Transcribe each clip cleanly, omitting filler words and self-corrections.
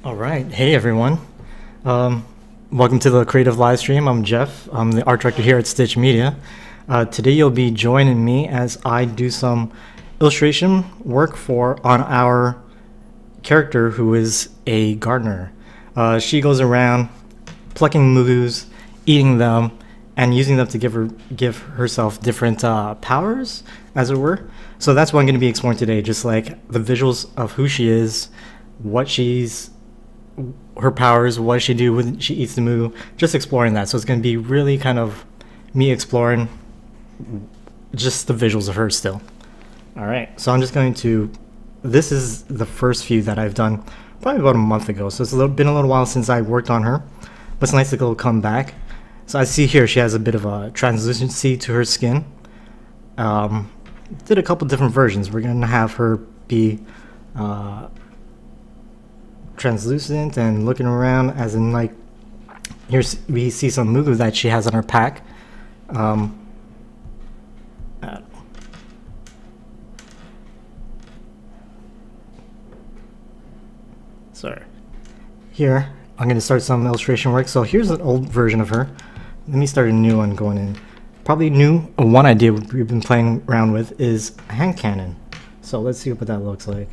All right. Hey, everyone. Um, Welcome to the Creative Live Stream. I'm Jeff. I'm the art director here at Stitch Media. Today, you'll be joining me as I do some illustration work on our character who is a gardener. She goes around plucking Moogus, eating them, and using them to give herself different powers, as it were. So that's what I'm going to be exploring today, just like the visuals of who she is, her powers, what she do when she eats the Moogu, just exploring that. So it's going to be really kind of me exploring just the visuals of her still. All right, so I'm just going to, this is the first few that I've done probably about a month ago. So it's been a little while since I worked on her, but it's nice to go come back. So I see here she has a bit of a translucency to her skin. Did a couple different versions. We're going to have her be translucent and looking around, as in, like, here we see some Moogu that she has on her pack. Sorry. Here I'm going to start some illustration work. So here's an old version of her. Let me start a new one going in. Probably one idea we've been playing around with is a hand cannon. So let's see what that looks like.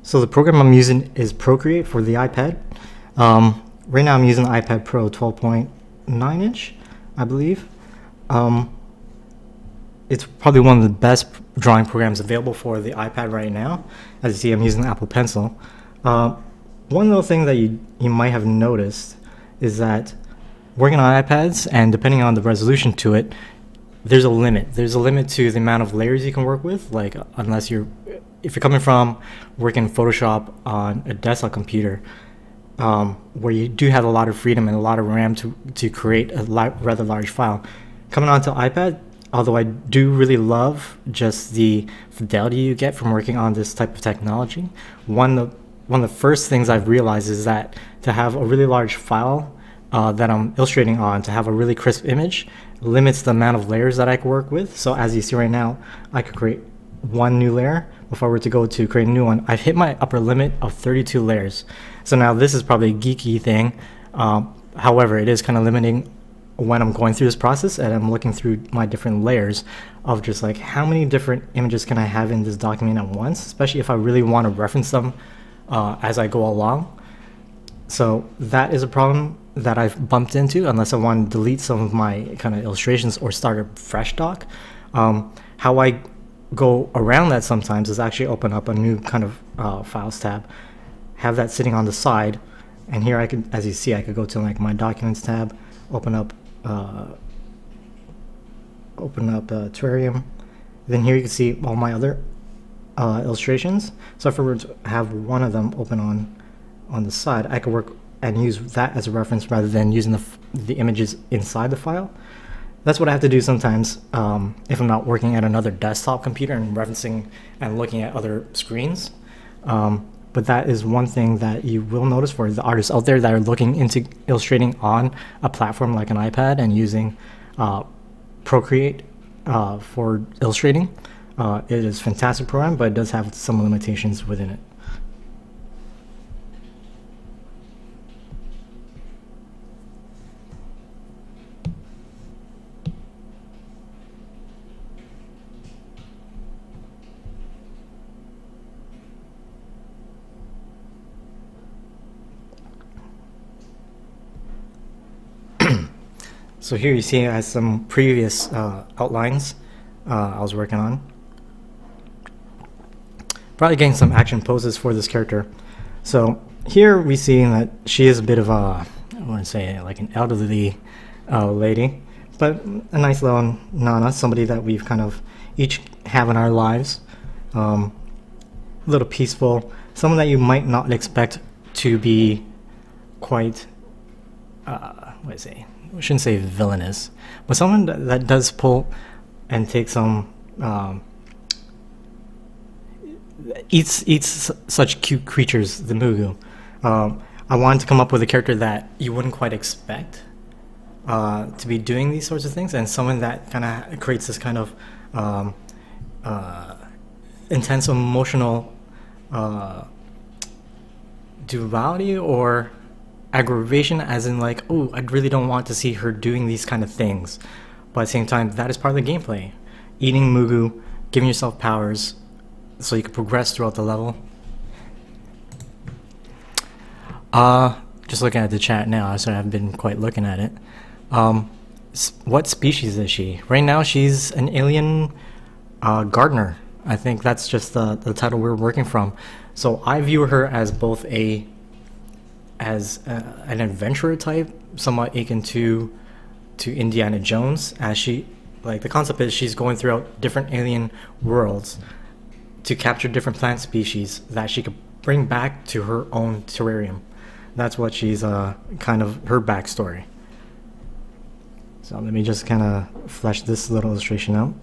So the program I'm using is Procreate for the iPad. Right now I'm using the iPad Pro 12.9 inch, I believe. It's probably one of the best drawing programs available for the iPad right now. As you see, I'm using the Apple Pencil. One little thing that you might have noticed is that working on iPads, and depending on the resolution to it, there's a limit. There's a limit to the amount of layers you can work with, like if you're coming from working Photoshop on a desktop computer, where you do have a lot of freedom and a lot of RAM to create a rather large file. Coming onto iPad, although I do really love just the fidelity you get from working on this type of technology, one of the first things I've realized is that to have a really large file that I'm illustrating on, to have a really crisp image, limits the amount of layers that I can work with. So as you see right now, I could create one new layer. If I were to go to create a new one, I've hit my upper limit of 32 layers. So now this is probably a geeky thing. However, it is kind of limiting when I'm going through this process and I'm looking through my different layers of just like how many different images can I have in this document at once, especially if I really want to reference them as I go along. So that is a problem that I've bumped into unless I want to delete some of my kind of illustrations or start a fresh doc. How I go around that sometimes is actually open up a new kind of files tab, have that sitting on the side, and here I could, as you see, I could go to like my documents tab, open up Terrararium. Then here you can see all my other illustrations. So if I were to have one of them open on the side, I could work and use that as a reference rather than using the images inside the file. That's what I have to do sometimes if I'm not working at another desktop computer and referencing and looking at other screens. But that is one thing that you will notice for the artists out there that are looking into illustrating on a platform like an iPad and using Procreate for illustrating. It is a fantastic program, but it does have some limitations within it. So here you see it has some previous outlines I was working on. Probably getting some action poses for this character. So here we see that she is a bit of a, I want to say like an elderly lady, but a nice little Nana, somebody that we've kind of each have in our lives. A little peaceful, someone that you might not expect to be quite, what is it? I shouldn't say villainous, but someone that does pull and take some, eats such cute creatures, the Moogu. I wanted to come up with a character that you wouldn't quite expect to be doing these sorts of things, and someone that kind of creates this kind of intense emotional duality or aggravation, as in like, oh, I really don't want to see her doing these kind of things, but at the same time, that is part of the gameplay. Eating Moogu, giving yourself powers so you can progress throughout the level. Just looking at the chat now, so I've been quite looking at it. What species is she? Right now she's an alien gardener. I think that's just the title we're working from. So I view her as both an adventurer type, somewhat akin to Indiana Jones, as she, like, the concept is she's going throughout different alien worlds to capture different plant species that she could bring back to her own terrarium. That's what she's kind of her backstory. So let me just kind of flesh this little illustration out.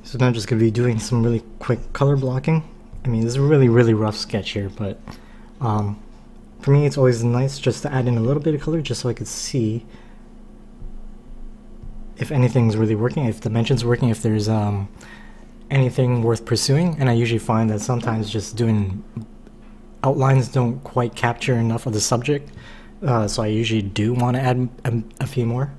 So now I'm just going to be doing some really quick color blocking I mean, this is a really, really rough sketch here, but for me, it's always nice just to add in a little bit of color just so I could see if anything's really working, if dimension's working, if there's anything worth pursuing. And I usually find that sometimes just doing outlines don't quite capture enough of the subject, so I usually do want to add a few more.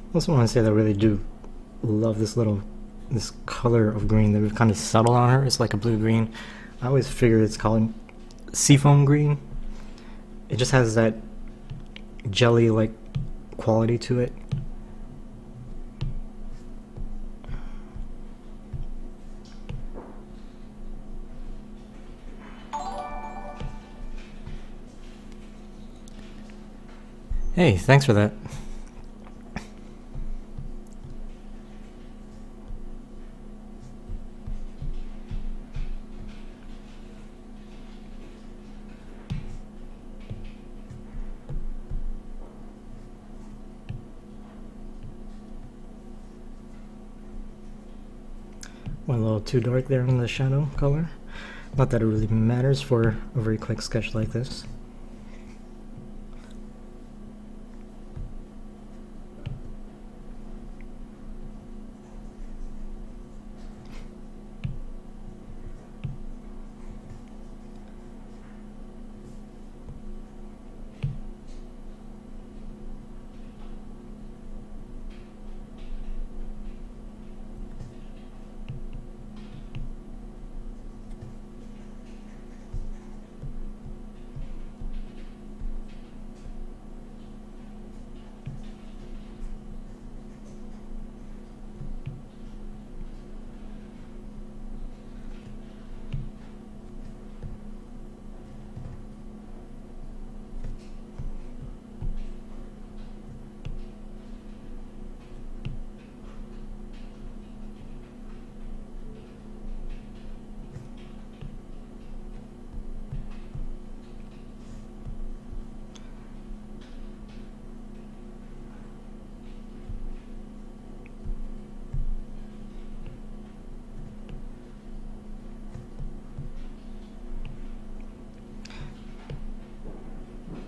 I also want to say that I really do love this color of green that we've kind of settled on her. It's like a blue-green. I always figured it's called seafoam green. It just has that jelly-like quality to it. Hey, thanks for that. Went a little too dark there in the shadow color. Not that it really matters for a very quick sketch like this.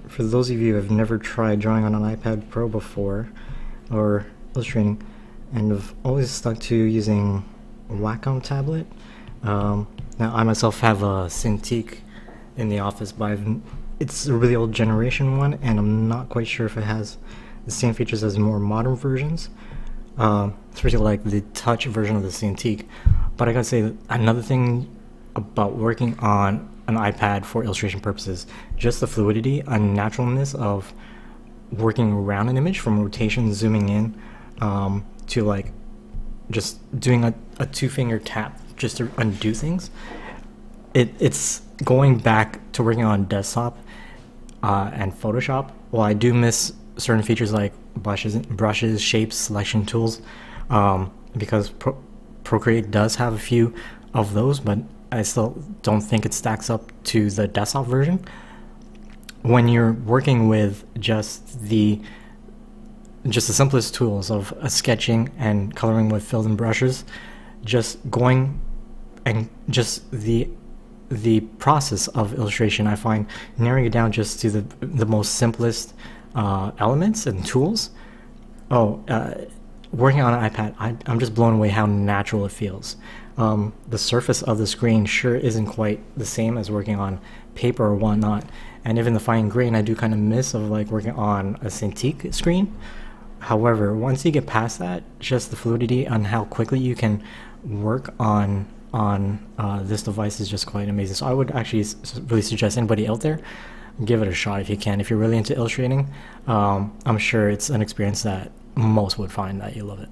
For those of you who have never tried drawing on an iPad Pro before, or illustrating, and have always stuck to using a Wacom tablet, now I myself have a Cintiq in the office, but it's a really old generation one, and I'm not quite sure if it has the same features as more modern versions, especially like the touch version of the Cintiq. But I gotta say that another thing about working on an iPad for illustration purposes, just the fluidity and naturalness of working around an image, from rotation, zooming in, to like just doing a two-finger tap just to undo things. It's going back to working on desktop and Photoshop. While I do miss certain features like brushes, shapes, selection tools, because Procreate does have a few of those, but I still don't think it stacks up to the desktop version. When you're working with just the simplest tools of sketching and coloring with fills and brushes, just going and just the process of illustration, I find narrowing it down just to the most simplest elements and tools. Working on an iPad, I'm just blown away how natural it feels. the surface of the screen sure isn't quite the same as working on paper or whatnot. And even the fine grain I do kind of miss of like working on a Cintiq screen. However, once you get past that, just the fluidity on how quickly you can work on this device is just quite amazing. So I would actually really suggest anybody out there, give it a shot if you can. If you're really into illustrating, I'm sure it's an experience that most would find that you love it.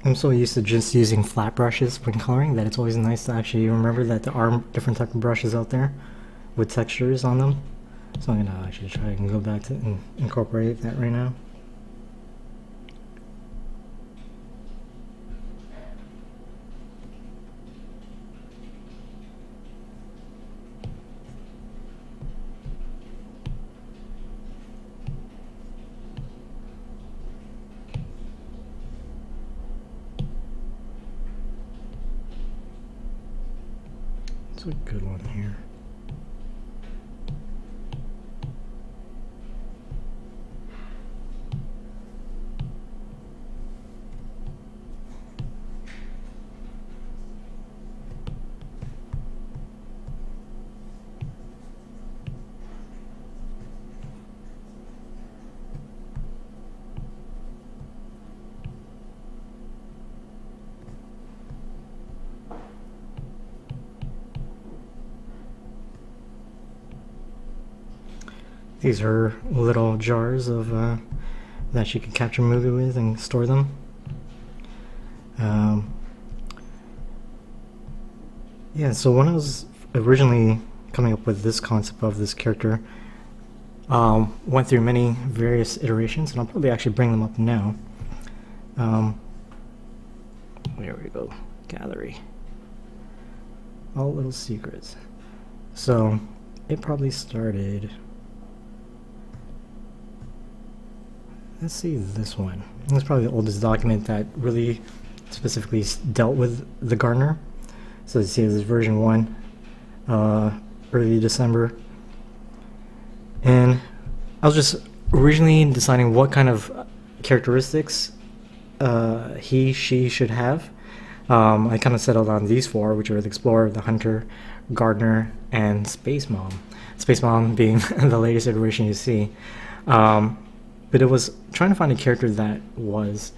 I'm so used to just using flat brushes when coloring that it's always nice to actually remember that there are different type of brushes out there with textures on them. So I'm gonna actually try and go back to and incorporate that right now. It's a good one here. These are little jars of that she can capture Moogu with and store them. Yeah, so when I was originally coming up with this concept of this character, went through many various iterations, and I'll probably actually bring them up now. There we go, gallery. All little secrets. So it probably started. Let's see this one. That's probably the oldest document that really specifically dealt with the gardener. So you see this version 1, early December. And I was just originally deciding what kind of characteristics he, she should have. I kind of settled on these 4, which are the Explorer, the Hunter, Gardener, and Space Mom. Space Mom being the latest iteration you see. But it was trying to find a character that was,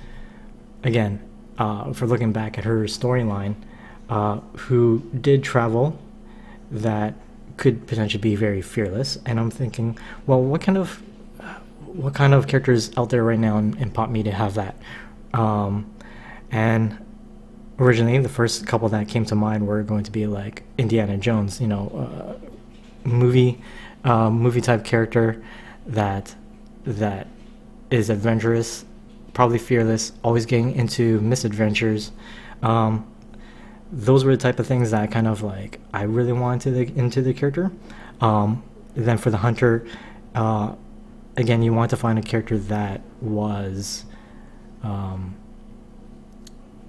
again, for looking back at her storyline, who did travel, that could potentially be very fearless. And I'm thinking, well, what kind of characters out there right now in pop media have that? And originally, the first couple that came to mind were going to be like Indiana Jones, you know, movie type character that is adventurous, probably fearless, always getting into misadventures. Those were the type of things that kind of like I really wanted into the character. Then for the Hunter, again, you want to find a character that was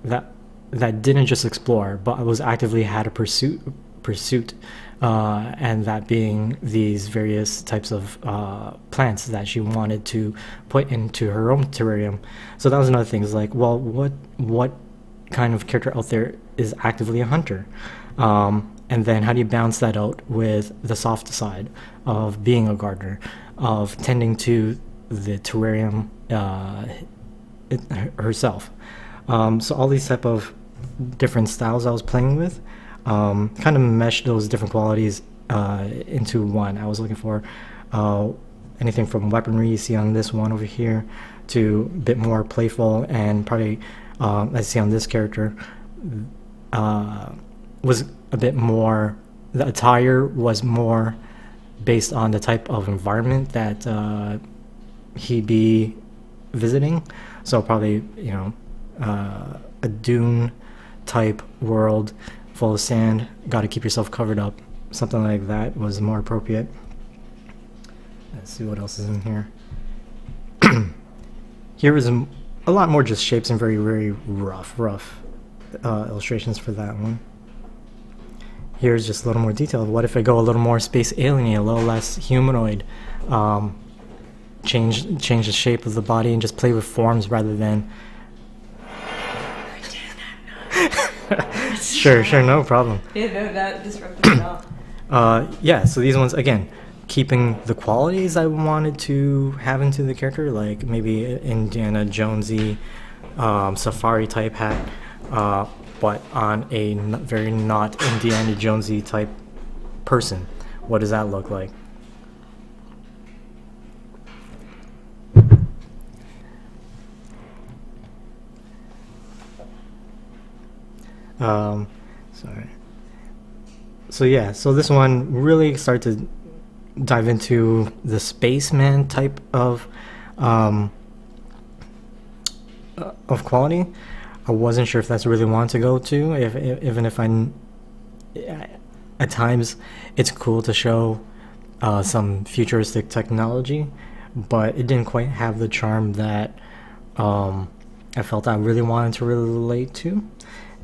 that didn't just explore, but was actively had a pursuit, and that being these various types of plants that she wanted to put into her own terrarium. So that was another thing, is like, well, what kind of character out there is actively a hunter? And then how do you balance that out with the soft side of being a gardener, of tending to the terrarium herself? So all these type of different styles I was playing with, kind of meshed those different qualities into one. I was looking for anything from weaponry you see on this one over here to a bit more playful, and probably I see on this character was a bit more, the attire was more based on the type of environment that he'd be visiting. So probably, you know, a dune type world full of sand, got to keep yourself covered up. Something like that was more appropriate. Let's see what else is in here. Here is a lot more just shapes and very, very rough illustrations for that one. Here's just a little more detail. What if I go a little more space alien, a little less humanoid? Change the shape of the body and just play with forms rather than. Sure, no problem. Yeah, no, that disrupted it all. Yeah, so these ones, again, keeping the qualities I wanted to have into the character, like maybe Indiana Jonesy, safari type hat, but on a very not Indiana Jonesy type person. What does that look like? Sorry. So yeah, so this one really started to dive into the spaceman type of quality. I wasn't sure if that's really wanted to go to. Even if at times it's cool to show some futuristic technology, but it didn't quite have the charm that I felt I really wanted to relate to.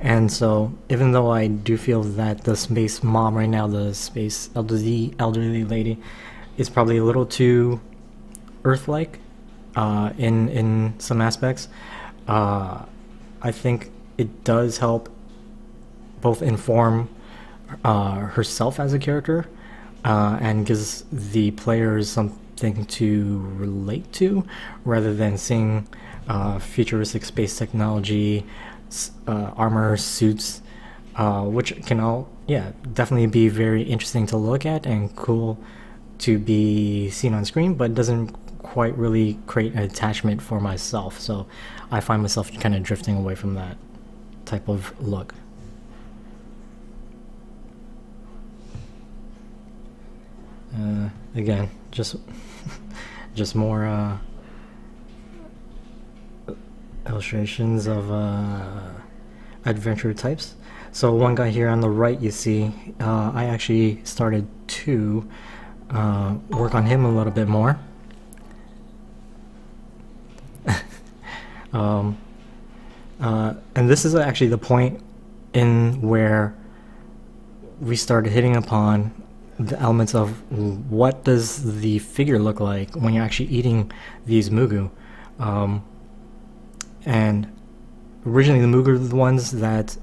And so, even though I do feel that the space mom right now, the space elderly lady, is probably a little too Earth-like in some aspects, I think it does help both inform herself as a character and gives the players something to relate to, rather than seeing futuristic space technology, armor, suits, which can all, yeah, definitely be very interesting to look at and cool to be seen on screen, but doesn't quite really create an attachment for myself. So I find myself kind of drifting away from that type of look. Again, just more illustrations of adventure types. So one guy here on the right, you see, I actually started to work on him a little bit more. And this is actually the point in where we started hitting upon the elements of what does the figure look like when you're actually eating these Moogu. And originally the Moogu were the ones that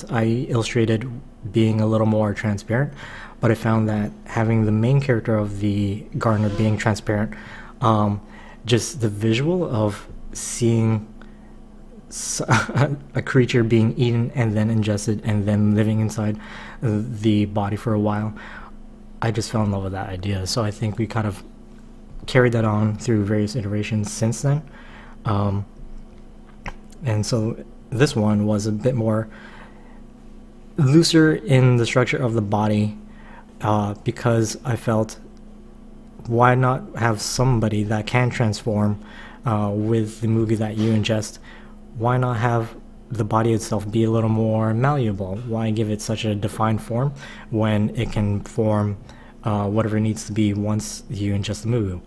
I illustrated being a little more transparent, but I found that having the main character of the gardener being transparent, just the visual of seeing a creature being eaten and then ingested and then living inside the body for a while, I just fell in love with that idea. So I think we kind of carried that on through various iterations since then. And so this one was a bit more looser in the structure of the body, because I felt, why not have somebody that can transform with the Moogu that you ingest? Why not have the body itself be a little more malleable? Why give it such a defined form when it can form whatever it needs to be once you ingest the Moogu?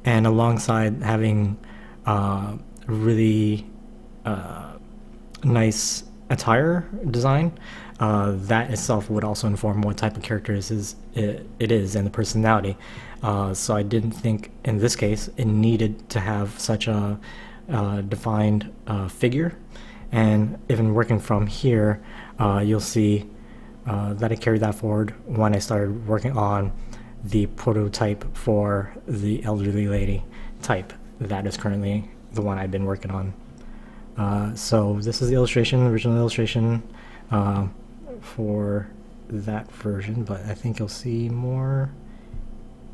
And alongside having really nice attire design, that itself would also inform what type of character it is and the personality. So I didn't think in this case it needed to have such a defined figure. And even working from here, you'll see that I carried that forward when I started working on the prototype for the elderly lady type. That is currently the one I've been working on. So this is the illustration, original illustration for that version, but I think you'll see more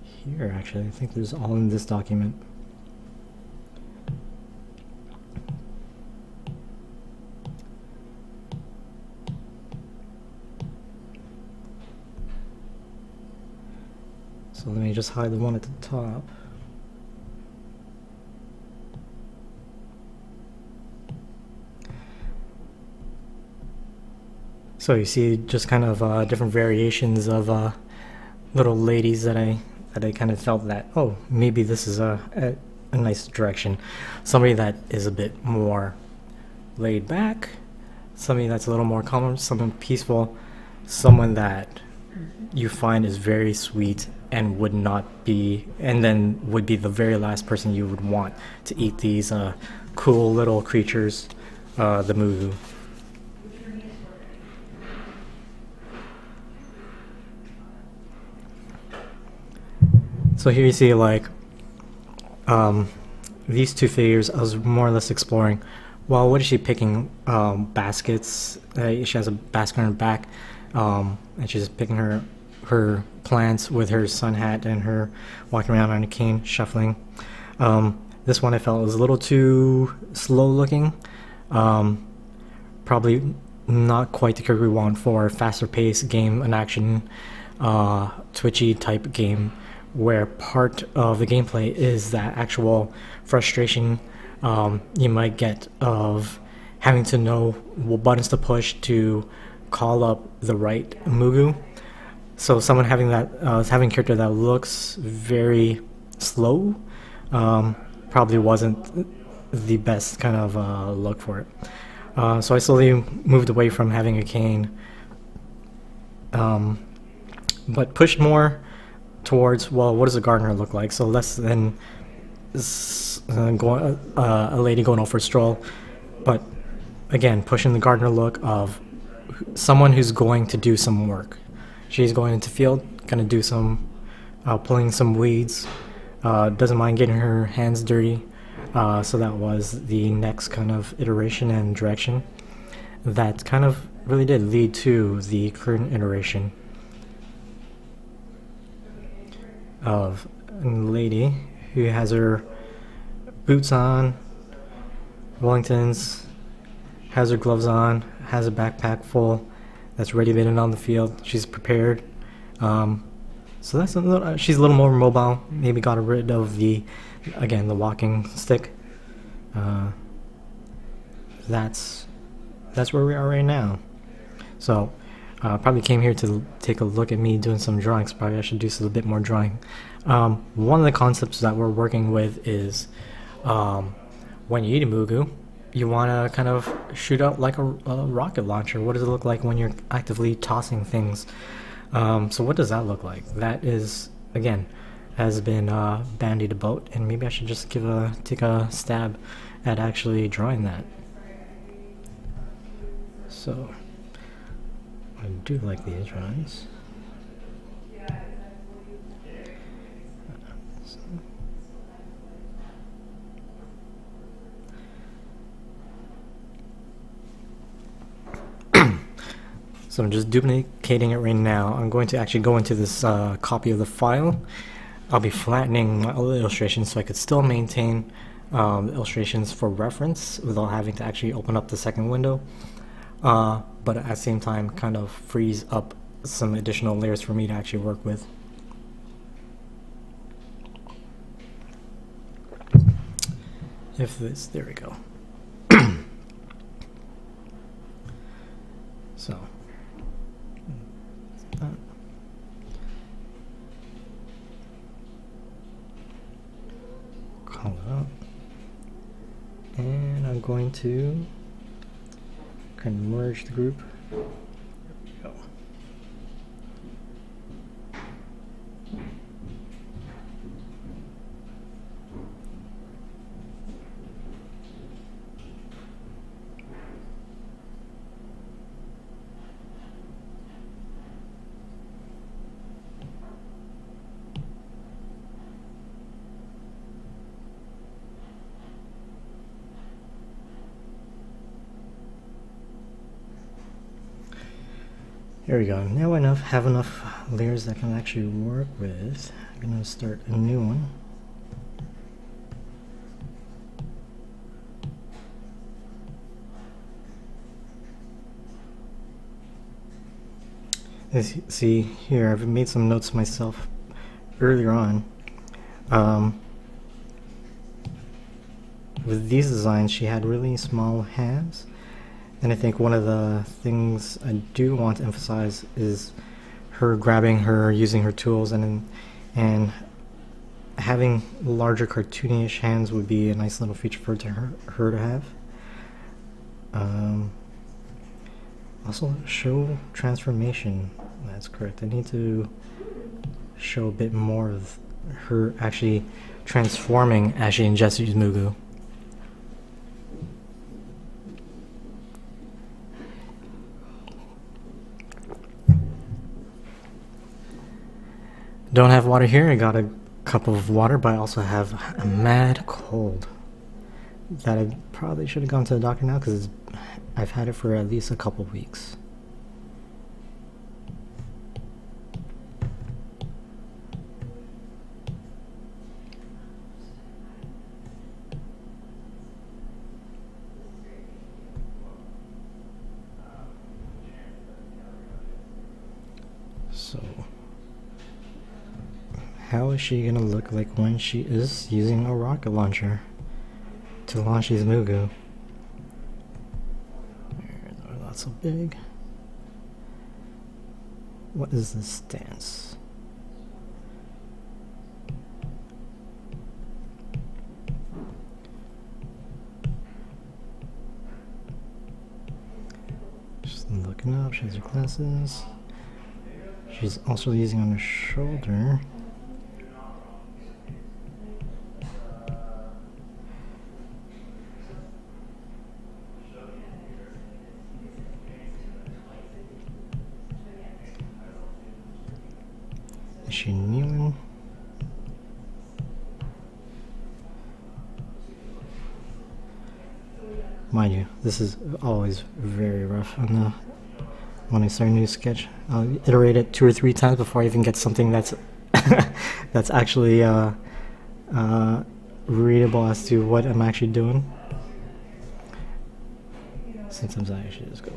here actually. I think there's all in this document. So let me just hide the one at the top. So you see just kind of different variations of little ladies that I kind of felt that, oh, maybe this is a nice direction. Somebody that is a bit more laid back, somebody that's a little more calm, someone peaceful, someone that you find is very sweet and would not be, and then would be the very last person you would want to eat these cool little creatures, the Moogu. So here you see like these two figures. I was more or less exploring. Well, what is she picking? Baskets. She has a basket on her back, and she's picking her plants with her sun hat and her walking around on a cane, shuffling. This one I felt was a little too slow looking. Probably not quite the character we want for a faster paced game, an action, twitchy type game, where part of the gameplay is that actual frustration you might get of having to know what buttons to push to call up the right Moogu. So someone having that having a character that looks very slow probably wasn't the best kind of look for it. So I slowly moved away from having a cane, but pushed more towards, well, what does a gardener look like? So less than a lady going out for a stroll, but again, pushing the gardener look of someone who's going to do some work. She's going into field, gonna do some pulling some weeds, doesn't mind getting her hands dirty. So that was the next kind of iteration and direction that kind of really did lead to the current iteration of a lady who has her boots on, Wellingtons, has her gloves on, has a backpack full that's ready to be on the field. She's prepared. So that's a little, she's a little more mobile. Maybe got rid of the walking stick. That's where we are right now. So probably came here to take a look at me doing some drawings. Probably I should do a bit more drawing. One of the concepts that we're working with is when you eat a Moogu, you want to kind of shoot out like a rocket launcher. What does it look like when you're actively tossing things? So what does that look like? That is, again, has been bandied about, and maybe I should just take a stab at actually drawing that. So I do like these drawings. So I'm just duplicating it right now. I'm going to actually go into this copy of the file. I'll be flattening my other illustrations so I could still maintain the illustrations for reference without having to actually open up the second window. But at the same time kind of frees up some additional layers for me to actually work with. There we go. So call it up, and I'm going to kind of merge the group. There we go. There we go. Now I have enough layers that I can actually work with. I'm going to start a new one. As you see here, I've made some notes myself earlier on, with these designs, she had really small hands, and I think one of the things I do want to emphasize is her grabbing her, using her tools, and having larger cartoonish hands would be a nice little feature for her to have. Also, show transformation. That's correct. I need to show a bit more of her actually transforming as she ingests Moogu. Don't have water here. I got a cup of water, but I also have a mad cold that I probably should have gone to the doctor now because I've had it for at least a couple weeks. So, how is she gonna look like when she is using a rocket launcher to launch these Moogu? They're not so big. What is this stance? Just looking up, she has her glasses. She's also using on her shoulder. Is she kneeling? Mind you, this is always very rough on when I start a new sketch. I'll iterate it 2 or 3 times before I even get something that's that's actually readable as to what I'm actually doing. Sometimes I actually just go.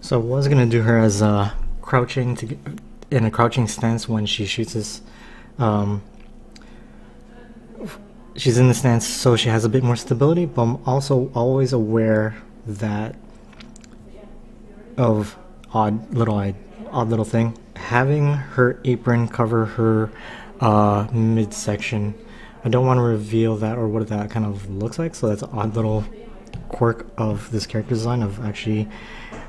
So I was gonna do her as crouching in a crouching stance when she shoots this Um, she's in the stance, so she has a bit more stability, but I'm also always aware that of odd little thing. Having her apron cover her midsection, I don't want to reveal that or what that kind of looks like, so that's an odd little quirk of this character design, of actually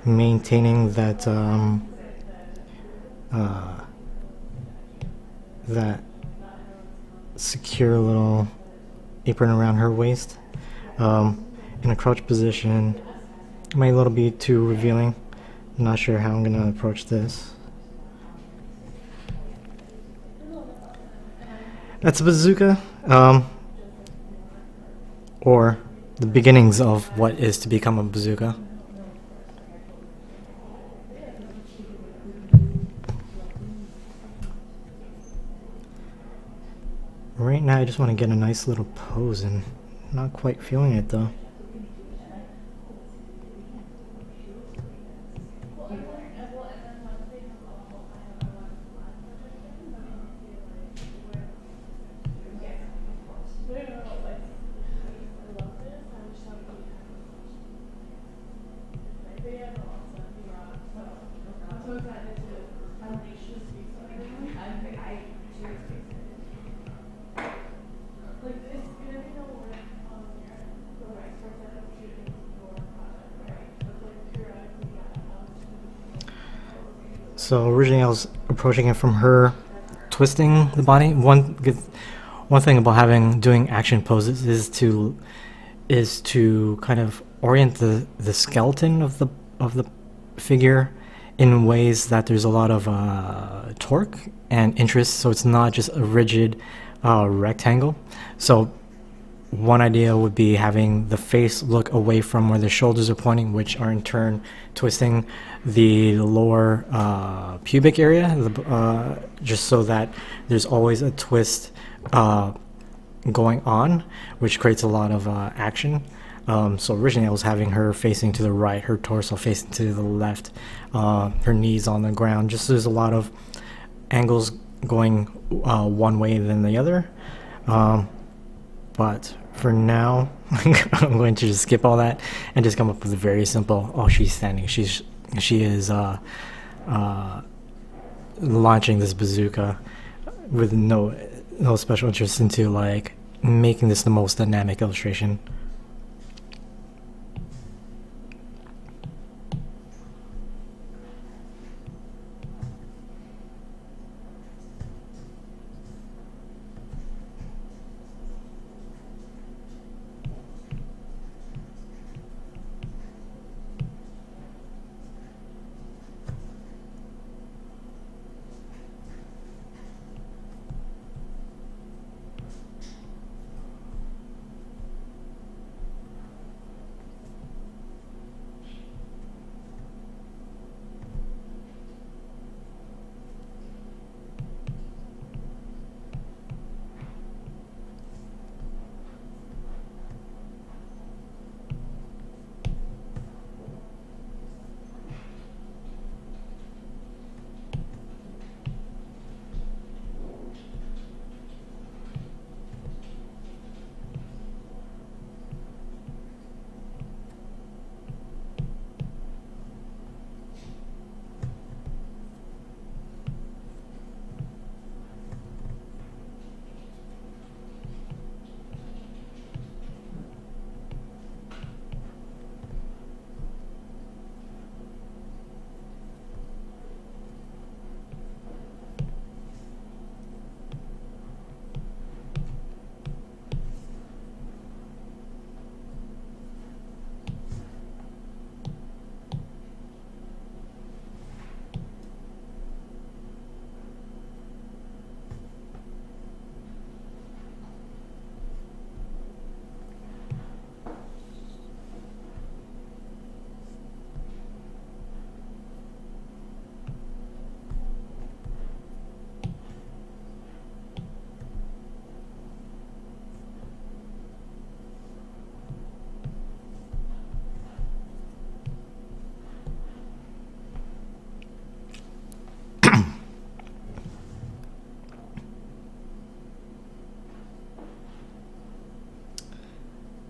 maintaining that that secure little apron around her waist. In a crouch position, it might a little be too revealing. I'm not sure how I'm gonna approach this. That's a bazooka, or the beginnings of what is to become a bazooka. Right now I just want to get a nice little pose and not quite feeling it though. So originally I was approaching it from her twisting the body. One thing about doing action poses is to kind of orient the skeleton of the figure in ways that there's a lot of torque and interest, so it's not just a rigid rectangle. So one idea would be having the face look away from where the shoulders are pointing, which are in turn twisting the lower pubic area, just so that there's always a twist going on, which creates a lot of action. So originally I was having her facing to the right, her torso facing to the left, her knees on the ground, just so there's a lot of angles going one way than the other. But for now, I'm going to just skip all that and just come up with a very simple, oh, she's standing. She is launching this bazooka with no special interest into like making this the most dynamic illustration.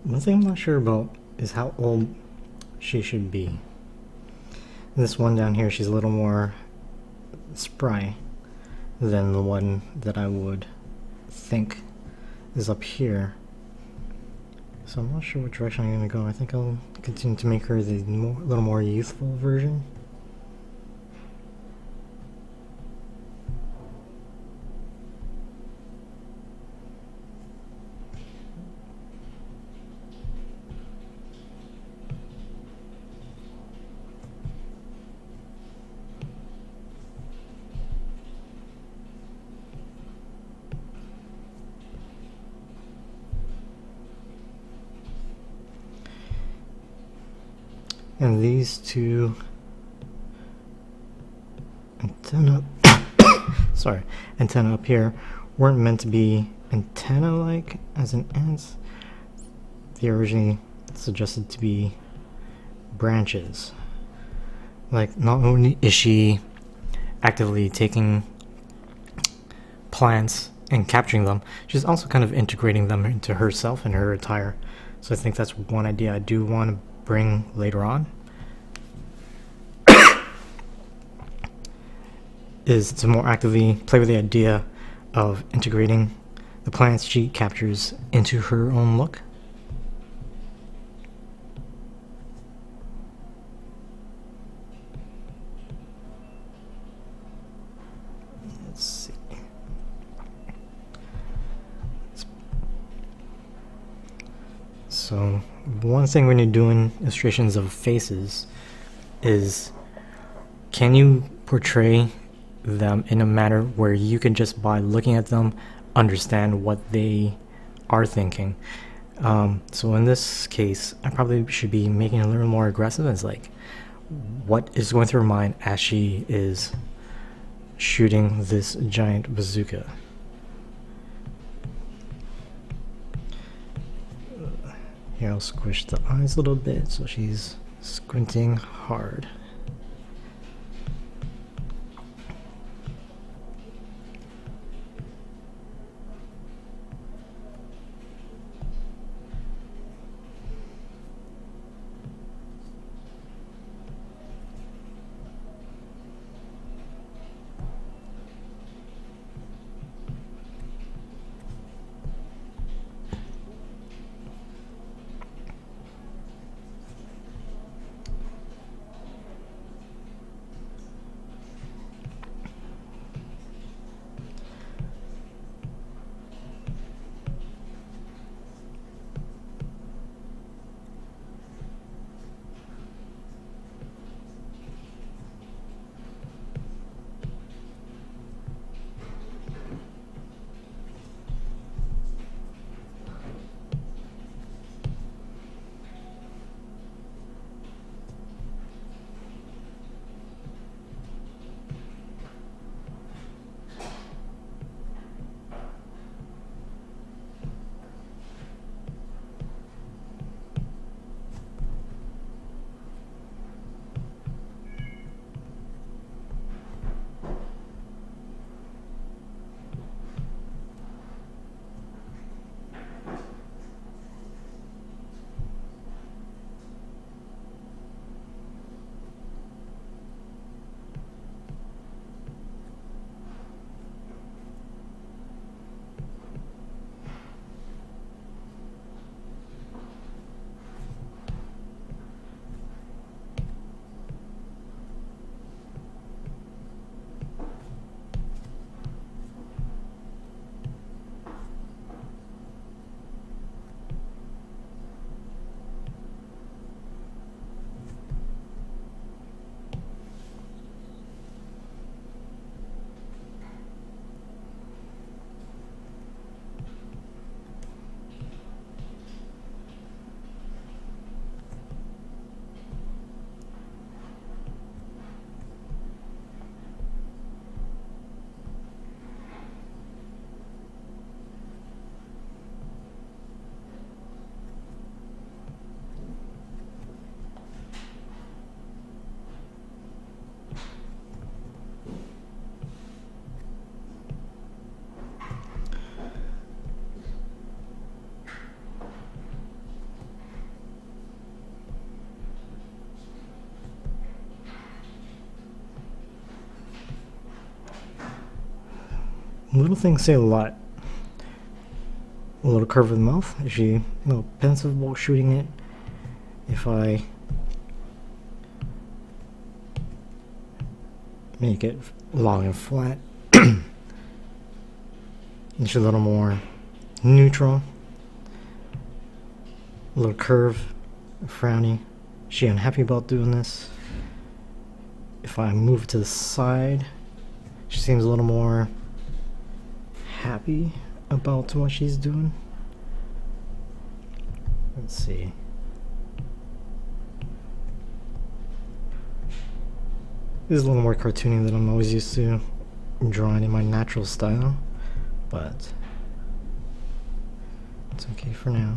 One thing I'm not sure about is how old she should be. This one down here, she's a little more spry than the one that I would think is up here. So I'm not sure what direction I'm going to go. I think I'll continue to make her the little more youthful version. And these two antenna up here weren't meant to be antenna-like as in ants. They originally suggested to be branches. Like, not only is she actively taking plants and capturing them, she's also kind of integrating them into herself and her attire. So I think that's one idea I do want to bring later on, is to more actively play with the idea of integrating the plants she captures into her own look. Let's see. So one thing when you're doing illustrations of faces is, can you portray them in a manner where you can just by looking at them understand what they are thinking. So in this case, I probably should be making it a little more aggressive as like what is going through her mind as she is shooting this giant bazooka. Here, I'll squish the eyes a little bit so she's squinting hard. little things say a lot. A little curve of the mouth. Is she a little pensive while shooting it? If I make it long and flat, it's a little more neutral. A little curve, frowny. Is she unhappy about doing this? If I move to the side, she seems a little more happy about what she's doing. Let's see. This is a little more cartoony than I'm always used to drawing in my natural style, but it's okay for now.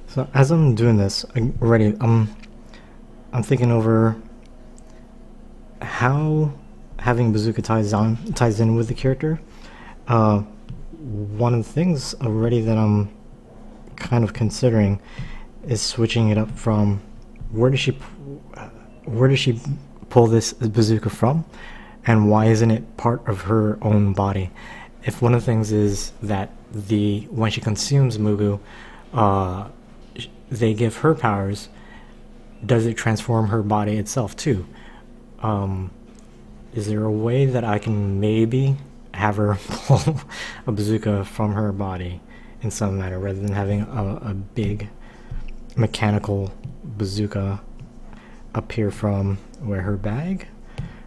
So as I'm doing this already, I'm thinking over how having Bazooka ties in with the character. One of the things already that I'm kind of considering is switching it up from where does she pull this bazooka from, and why isn't it part of her own body? If one of the things is that when she consumes Moogu, they give her powers, does it transform her body itself too? Is there a way that I can maybe have her pull a bazooka from her body in some manner, rather than having a big mechanical bazooka appear from her bag?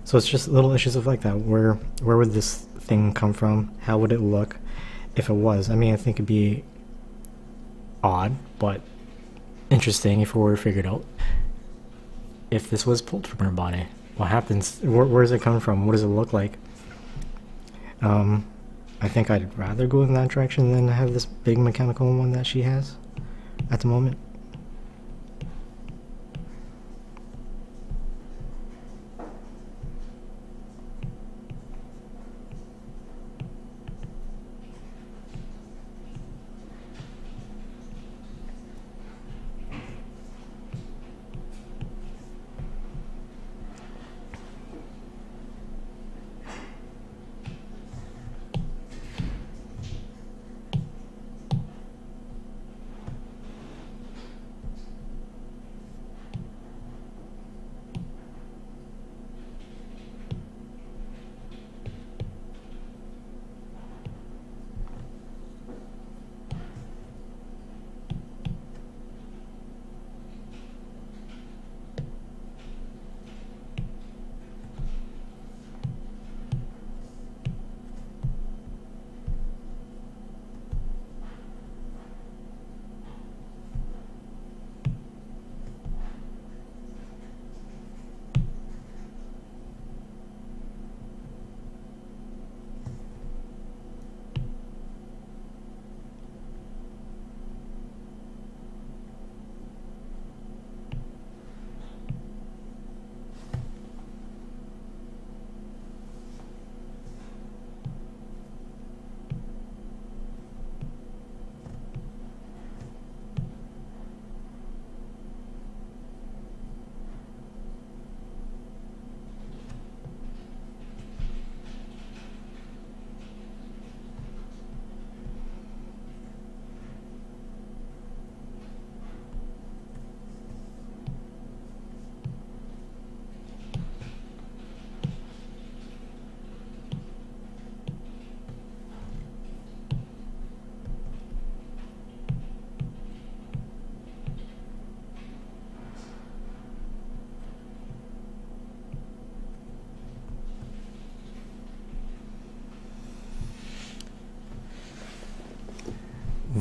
So it's just little issues of like that. Where would this thing come from? How would it look if it was? I mean, I think it'd be odd, but interesting if it were figured out. If this was pulled from her body, what happens? Where does it come from? What does it look like? I think I'd rather go in that direction than have this big mechanical one that she has at the moment.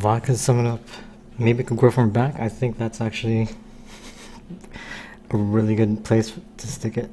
vodka 7-Up maybe could grow from back. I think that's actually a really good place to stick it.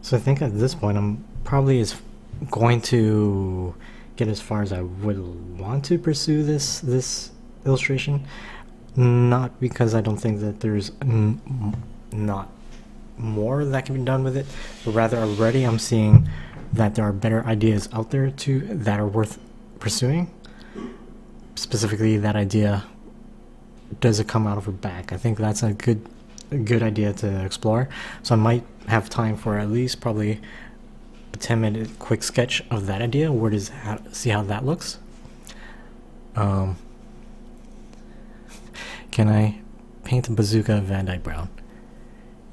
So I think at this point I'm probably going to get as far as I would want to pursue this illustration. Not because I don't think that there's not more that can be done with it, but rather already I'm seeing that there are better ideas out there that are worth pursuing. Specifically, that idea, does it come out of her back? I think that's a good idea to explore. So I might have time for at least probably a 10-minute quick sketch of that idea. See how that looks. Can I paint a bazooka Van Dyke Brown?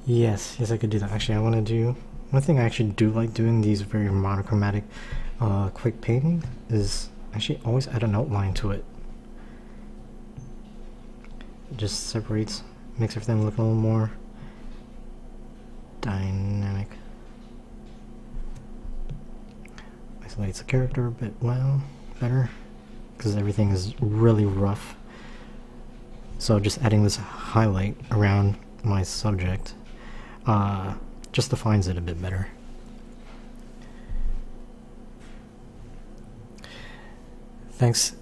Yes, I could do that. Actually, I want to do one thing I actually do like doing these very monochromatic quick painting is actually always add an outline to it. It just separates makes everything look a little more dynamic. Isolates the character a bit better, because everything is really rough. So just adding this highlight around my subject just defines it a bit better. Thanks,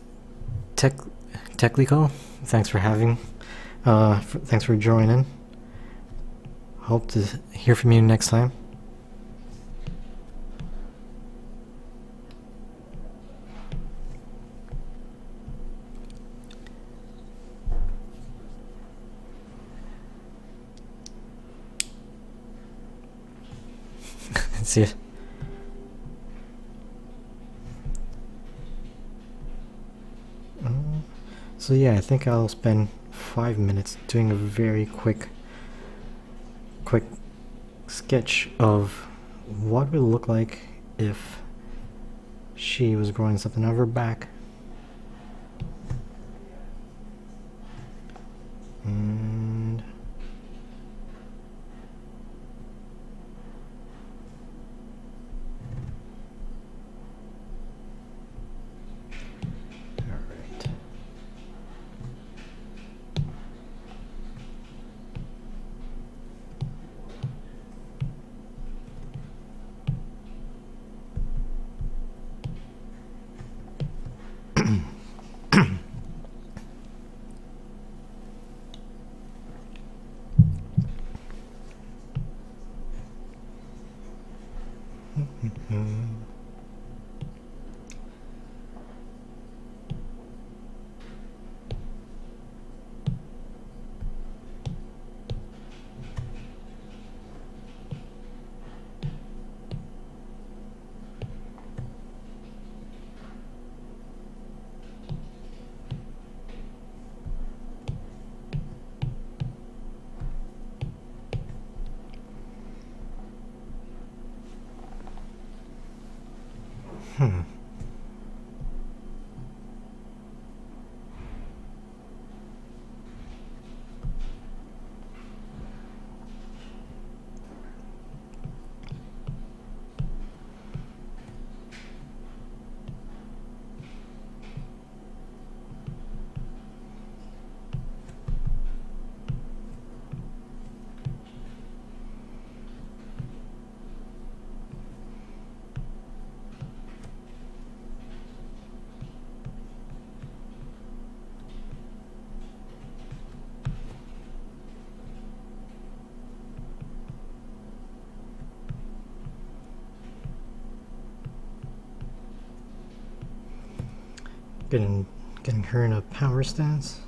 Techlico. Thanks for having. Thanks for joining. Hope to hear from you next time. See ya. So yeah, I think I'll spend 5 minutes doing a very quick sketch of what would it look like if she was growing something out of her back. And alright. Getting her in a power stance.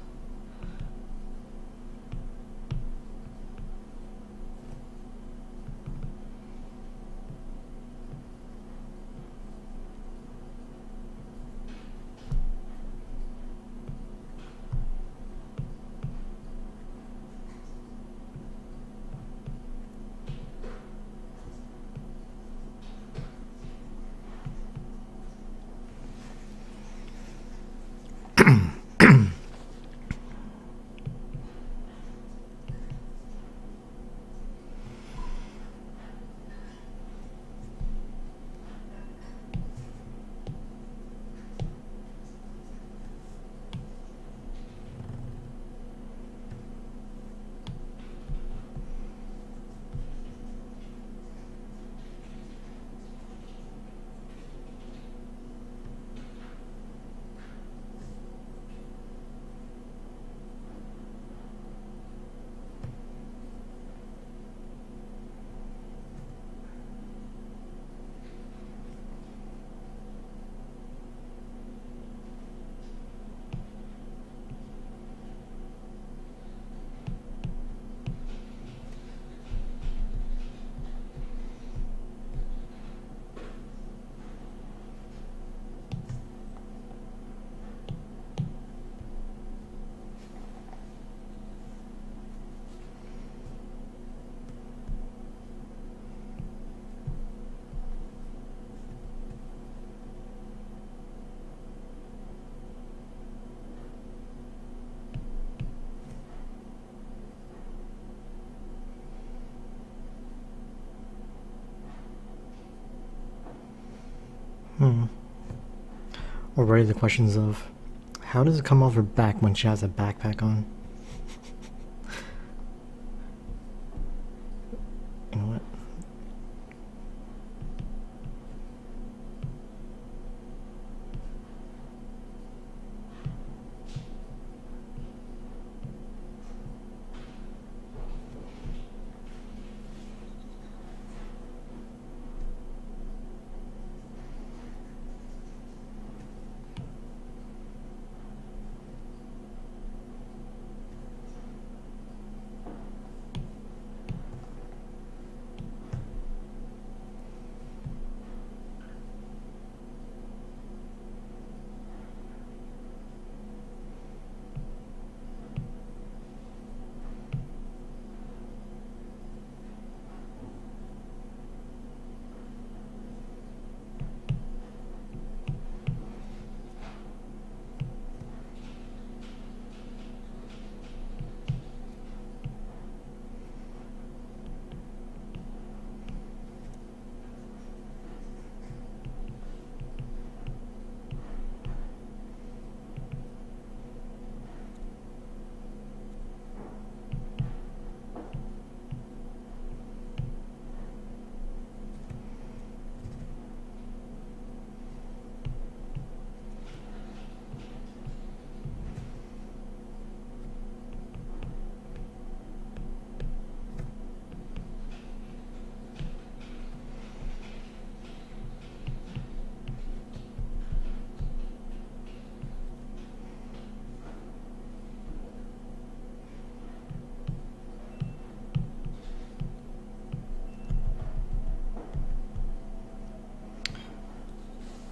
already the questions of how does it come off her back when she has a backpack on? You know what?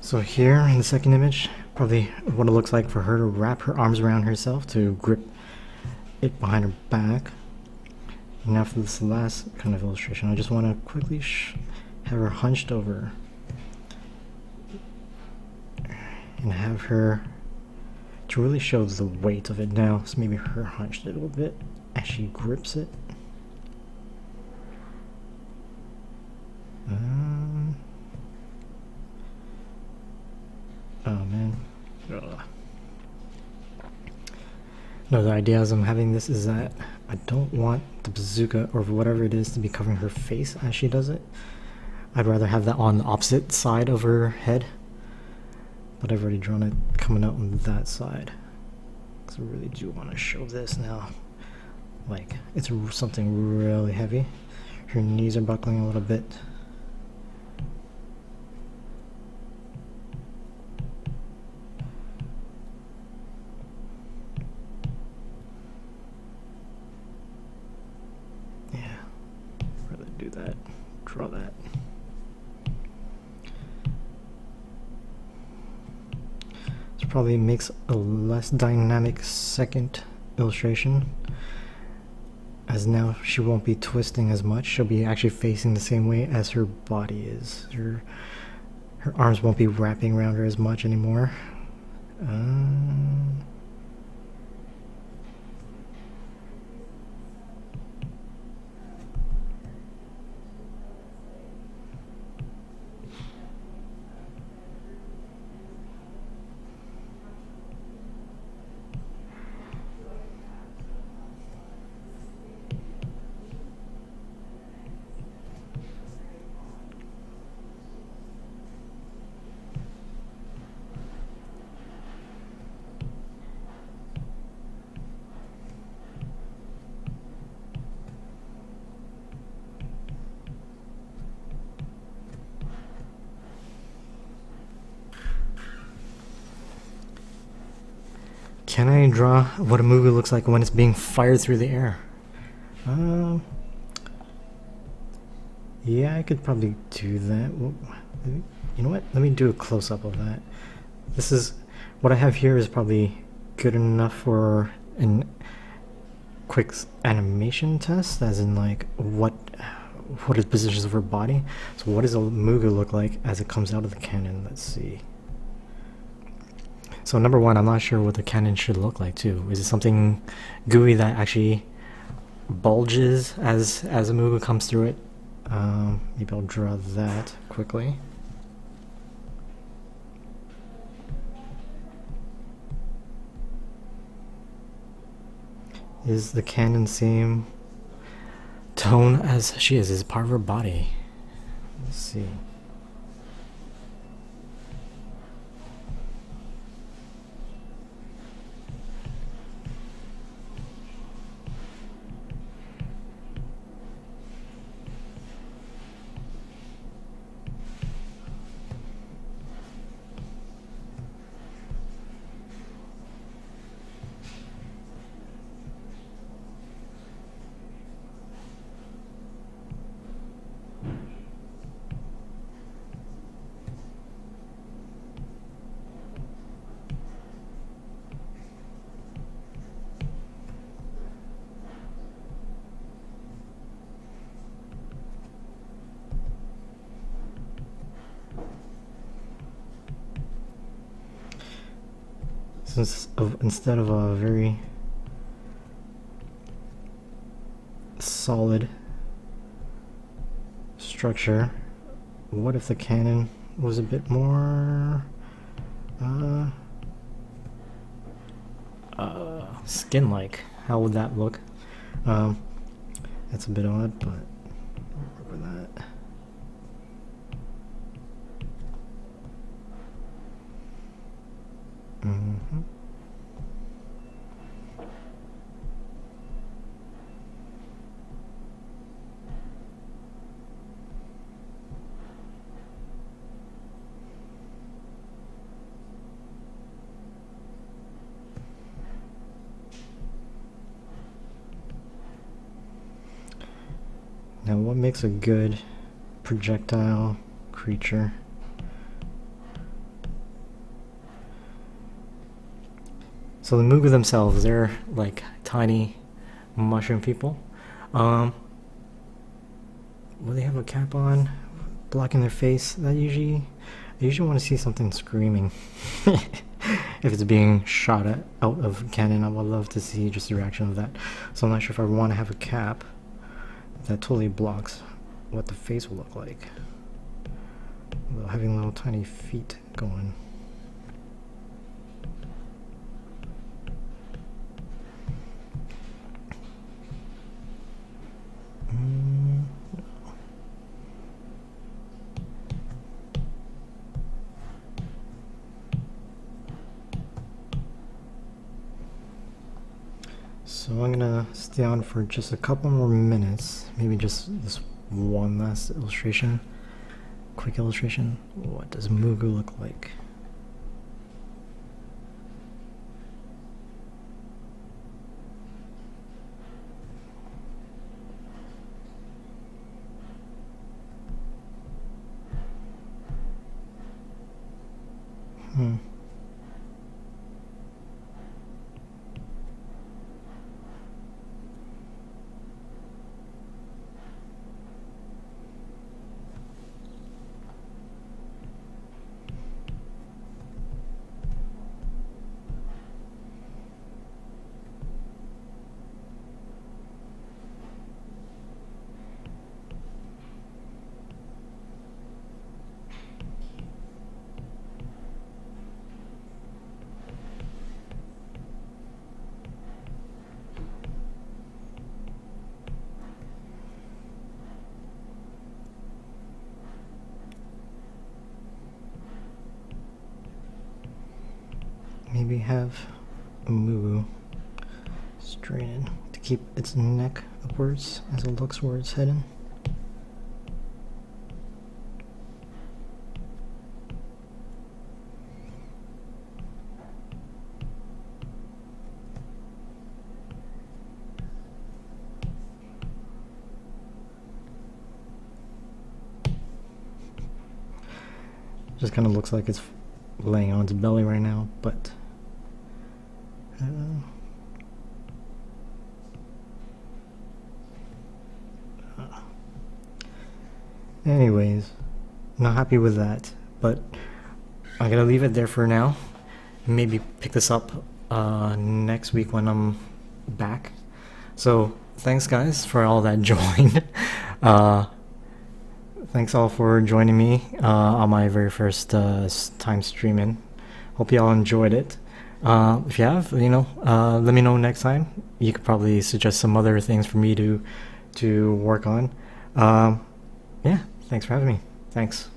So here in the second image, probably what it looks like for her to wrap her arms around herself to grip it behind her back. And after this last kind of illustration, I just want to quickly have her hunched over and have her to really show the weight of it now. So maybe her hunched a little bit as she grips it. Oh man. Ugh. No, the idea as I'm having this is that I don't want the bazooka or whatever it is to be covering her face as she does it. I'd rather have that on the opposite side of her head. But I've already drawn it coming out on that side. Because I really do want to show this now. Like, it's something really heavy. Her knees are buckling a little bit. Do that, draw that. This probably makes a less dynamic second illustration, as now she won't be twisting as much. She'll be actually facing the same way as her body is. Her arms won't be wrapping around her as much anymore. Can I draw what a Moogu looks like when it's being fired through the air? Yeah, I could probably do that. You know what? Let me do a close-up of that. This is what I have here is probably good enough for an quick animation test, as in like what is positions of her body. So what does a Moogu look like as it comes out of the cannon? Let's see. So number one, I'm not sure what the cannon should look like too. Is it something gooey that actually bulges as a Moogu comes through it? Maybe I'll draw that quickly. Is the Canon same tone as she is? Is part of her body? Let's see. Instead of a very solid structure, what if the Canon was a bit more skin-like? How would that look? That's a bit odd, but I'll work with that. Now, what makes a good projectile creature? So the Moogu themselves, they're like tiny mushroom people. Will they have a cap on, blocking their face? I usually want to see something screaming. If it's being shot out of cannon, I would love to see just the reaction of that. So I'm not sure if I want to have a cap that totally blocks what the face will look like, without having little tiny feet going. So I'm gonna stay on for just a couple more minutes, maybe just this one last illustration, quick illustration. What does Moogu look like? Maybe have a Moogu straighten to keep its neck upwards as it looks where it's heading. Just kind of looks like it's laying on its belly right now, but anyways, not happy with that, but I'm gonna leave it there for now. Maybe pick this up next week when I'm back. So thanks guys for all that joined. Thanks all for joining me on my very first time streaming. Hope y'all enjoyed it. If you have, let me know next time. You could probably suggest some other things for me to work on. Yeah, thanks for having me. Thanks.